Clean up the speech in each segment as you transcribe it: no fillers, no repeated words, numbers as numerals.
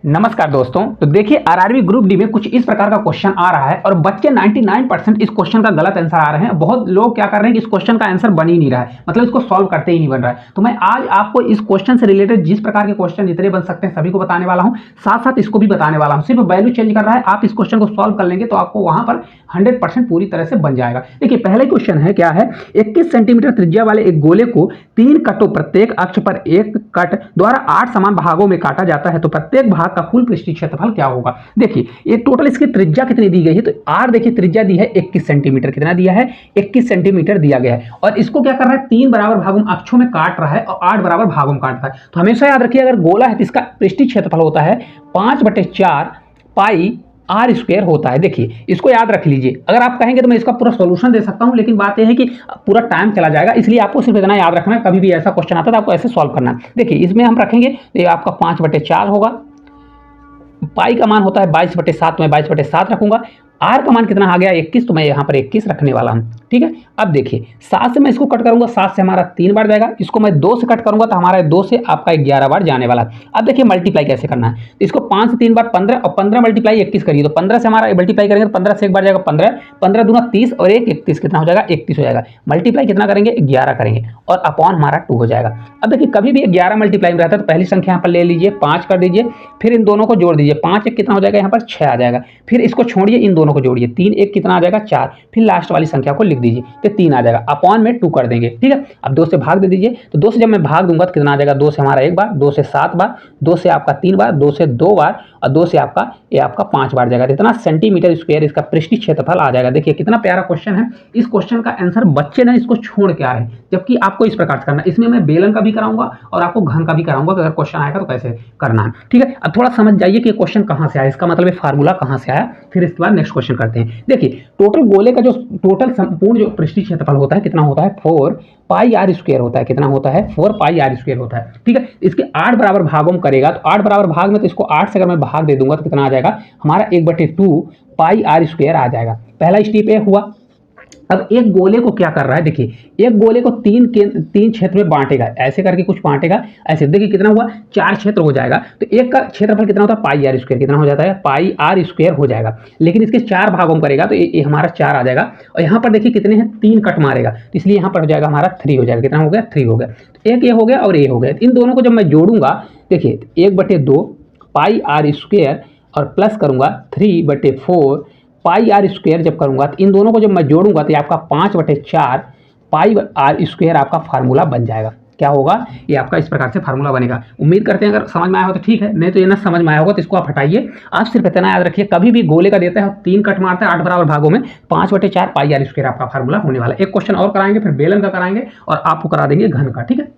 नमस्कार दोस्तों। तो देखिए आरआरबी ग्रुप डी में कुछ इस प्रकार का क्वेश्चन आ रहा है और बच्चे 99% इस क्वेश्चन का गलत आंसर आ रहे हैं। बहुत लोग क्या कर रहे हैं कि इस क्वेश्चन का आंसर बन ही नहीं रहा है, मतलब इसको सॉल्व करते ही नहीं बन रहा है। तो मैं आज आपको इस क्वेश्चन से रिलेटेड जिस प्रकार के क्वेश्चन जितने बन सकते हैं सभी को बताने वाला हूं, साथ साथ इसको भी बताने वाला हूं। सिर्फ वैल्यू चेंज कर रहा है, आप इस क्वेश्चन को सॉल्व कर लेंगे तो आपको वहां पर 100% पूरी तरह से बन जाएगा। देखिए पहला क्वेश्चन है, क्या है, 21 सेंटीमीटर त्रिज्या वाले एक गोले को 3 कटों प्रत्येक अक्ष पर एक कट द्वारा 8 समान भागों में काटा जाता है, तो प्रत्येक भाग का कुल पृष्ठीय क्षेत्रफल क्या होगा। देखिए ये टोटल इसकी त्रिज्या कितनी दी गई है, तो आर देखिए त्रिज्या दी है 21 सेंटीमीटर। कितना दिया है, 21 सेंटीमीटर दिया गया है और इसको क्या कर रहा है, 3 बराबर भागों में अक्षों में काट रहा है और 8 बराबर भागों में काटता है। तो हमेशा याद रखिए अगर गोला है तो इसका पृष्ठीय क्षेत्रफल होता है 5/4 पाई आर स्क्वायर होता है। देखिए इसको याद रख लीजिए। अगर आप कहेंगे तो मैं इसका पूरा सॉल्यूशन दे सकता हूं, लेकिन बात यह है कि पूरा टाइम चला जाएगा, इसलिए आपको सिर्फ इतना याद रखना है। कभी भी ऐसा क्वेश्चन आता है तो आपको ऐसे सॉल्व करना है। देखिए इसमें हम रखेंगे तो ये आपका 5/4 होगा। पाई का मान होता है 22/7, मैं 22/7 रखूंगा। आर का मान कितना आ गया, 21, तो मैं यहाँ पर 21 रखने वाला हूँ। ठीक है, अब देखिए 7 से मैं इसको कट करूंगा, 7 से हमारा 3 बार जाएगा। इसको मैं 2 से कट करूंगा तो हमारा 2 से आपका 11 बार जाने वाला है। अब देखिए मल्टीप्लाई कैसे करना है, तो इसको 5 से 3 बार 15 और 15 मल्टीप्लाई 21 करिए, तो 15 से हमारा मल्टीप्लाई करेंगे तो 15 से एक बार जाएगा 15, 15 दूना 30 और 1 31 कितना हो जाएगा, 31 हो जाएगा। मल्टीप्लाई कितना करेंगे, 11 करेंगे और अपॉन हमारा 2 हो जाएगा। अब देखिए कभी भी 11 मल्टीप्लाई में रहता है तो पहली संख्या यहाँ पर ले लीजिए, 5 कर दीजिए, फिर इन दोनों को जोड़ दीजिए, 5 1 कितना हो जाएगा, यहाँ पर 6 आ जाएगा। फिर इसको छोड़िए, इन दोनों को जोड़िए, 3 1 कितना आ जाएगा, 4, फिर लास्ट वाली संख्या को लिख दीजिए तो 3 आ जाएगा। अपॉन में 2 कर देंगे। ठीक है, अब 2 से भाग दे दीजिए, तो 2 से जब मैं भाग दूंगा तो कितना आ जाएगा, 2 से हमारा 1 बार, 2 से 7 बार, 2 से आपका 3 बार, 2 से 2 बार और 2 से आपका ये आपका 5 बार जाएगा। इतना सेंटीमीटर स्क्वायर इसका पृष्ठीय क्षेत्रफल आ जाएगा। देखिए कितना प्यारा क्वेश्चन है। इस क्वेश्चन का आंसर बच्चे ना इसको छोड़ के आ रहे हैं, जबकि आपको इस प्रकार से करना है। इसमें मैं बेलन का भी कराऊंगा और आपको घन का भी कराऊंगा कि अगर क्वेश्चन आएगा तो कैसे करना है। ठीक है, अब थोड़ा समझ जाइए कि क्वेश्चन कहां से आया, इसका मतलब फार्मूला कहां से आया, फिर इसके बाद नेक्स्ट क्वेश्चन करते हैं। देखिए टोटल गोले का जो टोटल संपूर्ण जो पृष्ठीय क्षेत्रफल होता है कितना होता है, 4 पाई आर स्क्वायर होता है। कितना होता है, 4 पाई आर स्क्वायर होता है। ठीक है, इसके 8 बराबर भागों में करेगा तो 8 बराबर भाग में, तो इसको 8 से अगर मैं भाग दे दूंगा तो कितना आ जाएगा, हमारा 1/2 पाई आर स्क्वायर आ जाएगा। पहला स्टेप ये हुआ। अब एक गोले को क्या कर रहा है, देखिए एक गोले को तीन क्षेत्र में बांटेगा, ऐसे करके कुछ बांटेगा ऐसे। देखिए कितना हुआ, 4 क्षेत्र हो जाएगा। तो एक का क्षेत्रफल कितना होता है, पाई आर स्क्वायर। कितना हो जाता है, पाई आर स्क्वायर हो जाएगा। लेकिन इसके 4 भागों में करेगा तो ये हमारा 4 आ जाएगा। और यहाँ पर देखिए कितने हैं, 3 कट मारेगा तो इसलिए यहाँ पर हो जाएगा हमारा 3 हो जाएगा। कितना हो गया, 3 हो गया। तो एक ये हो गया और ये हो गया। इन दोनों को जब मैं जोड़ूंगा, देखिए 1/2 पाई आर स्क्वायर और प्लस करूंगा 3/4 पाई आर स्क्वायर जब करूंगा तो इन दोनों को जब मैं जोड़ूंगा तो ये आपका 5/4 पाई आर स्क्वायर आपका फार्मूला बन जाएगा। क्या होगा, ये आपका इस प्रकार से फार्मूला बनेगा। उम्मीद करते हैं अगर समझ में आया हो तो ठीक है, नहीं तो ये ना समझ में आया होगा तो इसको आप हटाइए। आप सिर्फ इतना याद रखिए, कभी भी गोले का देता है 3 कट मारता है 8 बराबर भागों में, 5/4 पाई आर स्क्वायर आपका फार्मूला होने वाला है। एक क्वेश्चन और कराएंगे, फिर बेलन का कराएंगे और आपको करा देंगे घन का। ठीक है,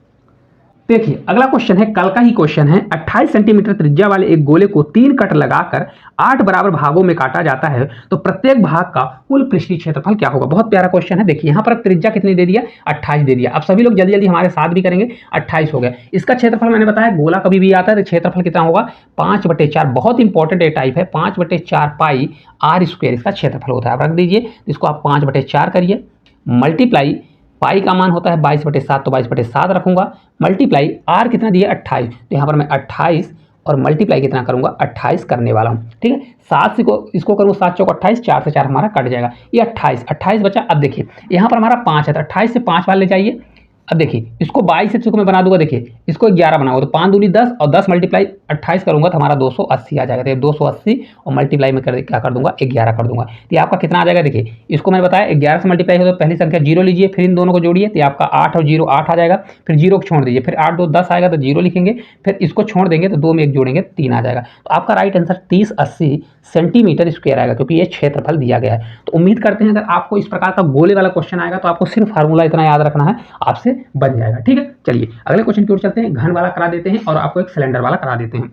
देखिए अगला क्वेश्चन है, कल का ही क्वेश्चन है। 28 सेंटीमीटर त्रिज्या वाले एक गोले को 3 कट लगाकर 8 बराबर भागों में काटा जाता है, तो प्रत्येक भाग का कुल पृष्ठीय क्षेत्रफल क्या होगा। बहुत प्यारा क्वेश्चन है। देखिए यहाँ पर त्रिज्या कितनी दे दिया, 28 दे दिया। अब सभी लोग जल्दी जल्दी हमारे साथ भी करेंगे। 28 हो गया। इसका क्षेत्रफल मैंने बताया, गोला कभी भी आता है तो क्षेत्रफल कितना होगा, 5/4। बहुत इंपॉर्टेंट ये टाइप है, 5/4 पाई आर स्क्वायर इसका क्षेत्रफल होता है। आप रख दीजिए, इसको आप 5/4 करिए, मल्टीप्लाई पाई का मान होता है 22/7, तो 22/7 रखूंगा, मल्टीप्लाई आर कितना दिया, 28, तो यहाँ पर मैं 28 और मल्टीप्लाई कितना करूंगा, 28 करने वाला हूँ। ठीक है, 7 से इसको करूँगा 7 चौक 28, 4 से 4 हमारा कट जाएगा, ये 28 बचा। अब देखिए यहाँ पर हमारा 5 है तो 28 से 5 वाले ले जाइए। अब देखिए इसको 22 से मैं बना दूंगा, देखिए इसको 11 बनाऊंगा तो 5 दूनी 10 और 10 मल्टीप्लाई 28 करूंगा तो हमारा 280 आ जाएगा। तो 280 और मल्टीप्लाई में क्या कर दूंगा, 11 कर दूंगा। तो ये आपका कितना आ जाएगा, देखिए इसको मैंने बताया 11 से मल्टीप्लाई हो तो पहली संख्या 0 लीजिए, फिर इन दोनों को जोड़िए तो आपका 8 और 0 8 आ जाएगा। फिर 0 को छोड़ दीजिए, फिर 8 2 10 आएगा तो 0 लिखेंगे, फिर इसको छोड़ देंगे तो 2 में 1 जोड़ेंगे 3 आ जाएगा। तो आपका राइट आंसर 3080 सेंटीमीटर स्क्वायर आएगा, क्योंकि ये क्षेत्रफल दिया गया है। तो उम्मीद करते हैं अगर आपको इस प्रकार का गोले वाला क्वेश्चन आएगा तो आपको सिर्फ फार्मूला इतना याद रखना है, आपसे बन जाएगा। ठीक है, चलिए अगले क्वेश्चन की ओर चलते हैं। घन वाला करा देते हैं और आपको एक सिलेंडर वाला करा देते हैं।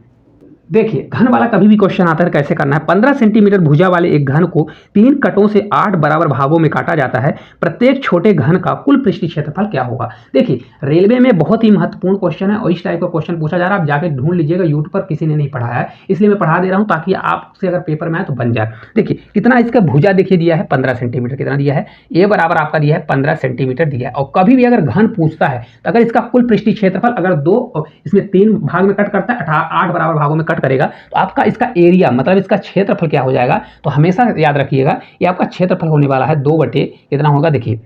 देखिए घन वाला कभी भी क्वेश्चन आता है कैसे करना है। 15 सेंटीमीटर भुजा वाले एक घन को 3 कटों से 8 बराबर भागों में काटा जाता है, प्रत्येक छोटे घन का कुल पृष्ठीय क्षेत्रफल क्या होगा। देखिए रेलवे में बहुत ही महत्वपूर्ण क्वेश्चन है और इस टाइप का क्वेश्चन पूछा जा रहा है। आप जाके ढूंढ लीजिएगा, यूट्यूब पर किसी ने नहीं पढ़ाया है, इसलिए मैं पढ़ा दे रहा हूं ताकि आपसे अगर पेपर में आए तो बन जाए। देखिए कितना इसका भुजा देखिए दिया है, 15 सेंटीमीटर। कितना दिया है, ए बराबर आपका दिया है 15 सेंटीमीटर दिया है। और कभी भी अगर घन पूछता है तो अगर इसका कुल पृष्ठीय क्षेत्रफल अगर 2 इसमें 3 भाग में कट करता है, 8 बराबर भागों में कट कट करेगा तो आपका इसका एरिया मतलब इसका क्षेत्रफल क्या हो जाएगा, तो हमेशा याद रखिएगा ये आपका क्षेत्रफल होने वाला है 2 बटे कितना होगा, देखिए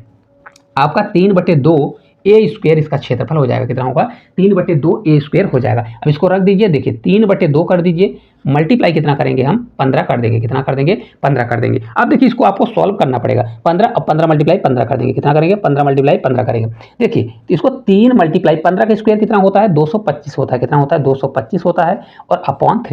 आपका 3/2 ए स्क्वायर इसका क्षेत्रफल हो जाएगा, कितना होगा 3/2 ए स्क्वायर हो जाएगा। अब इसको रख दीजिए, देखिए 3/2 कर दीजिए, मल्टीप्लाई कितना करेंगे हम 15 कर देंगे, कितना कर देंगे 15 कर देंगे। अब देखिए इसको आपको सॉल्व करना पड़ेगा, 15 अब 15 मल्टीप्लाई 15 कर देंगे, कितना करेंगे 15 मल्टीप्लाई 15 करेंगे। देखिए इसको 3 मल्टीप्लाई 15 का स्क्वायर कितना होता है 225 होता है, कितना होता है 225 होता है, और अपॉन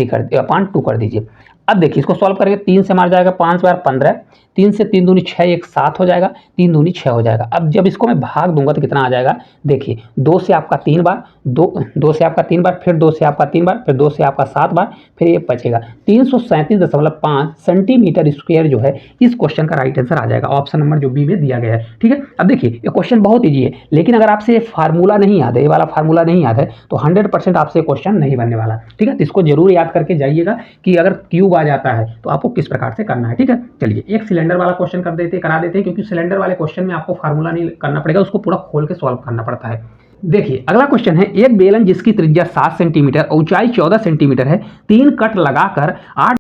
2 कर दीजिए। अब देखिए इसको सॉल्व करेंगे, 3 से मार जाएगा 5 बार 15, 3 से 3 दूनी 6, 1 7 हो जाएगा, 3 दूनी 6 हो जाएगा। अब जब इसको मैं भाग दूंगा तो कितना आ जाएगा, देखिए 2 से आपका 3 बार, 2 से आपका 3 बार, फिर 2 से आपका 3 बार, फिर 2 से आपका 7 बार, फिर ये बचेगा 337.5 सेंटीमीटर स्क्वायर जो है इस क्वेश्चन का राइट आंसर आ जाएगा, ऑप्शन नंबर जो बी में दिया गया है। ठीक है, अब देखिए ये क्वेश्चन बहुत ईजी है, लेकिन अगर आपसे ये फार्मूला नहीं याद है, ये वाला फार्मूला नहीं याद है तो 100% आपसे क्वेश्चन नहीं बनने वाला। ठीक है, तो इसको जरूर याद करके जाइएगा कि अगर क्यूब आ जाता है तो आपको किस प्रकार से करना है। ठीक है, चलिए एक सिलेंडर वाला क्वेश्चन करा देते हैं, क्योंकि सिलेंडर वाले क्वेश्चन में आपको फार्मूला नहीं करना पड़ेगा, उसको पूरा खोल के सॉल्व करना पड़ता है। देखिए अगला क्वेश्चन है, एक बेलन जिसकी त्रिज्या 7 सेंटीमीटर, ऊंचाई 14 सेंटीमीटर है, 3 कट लगाकर 8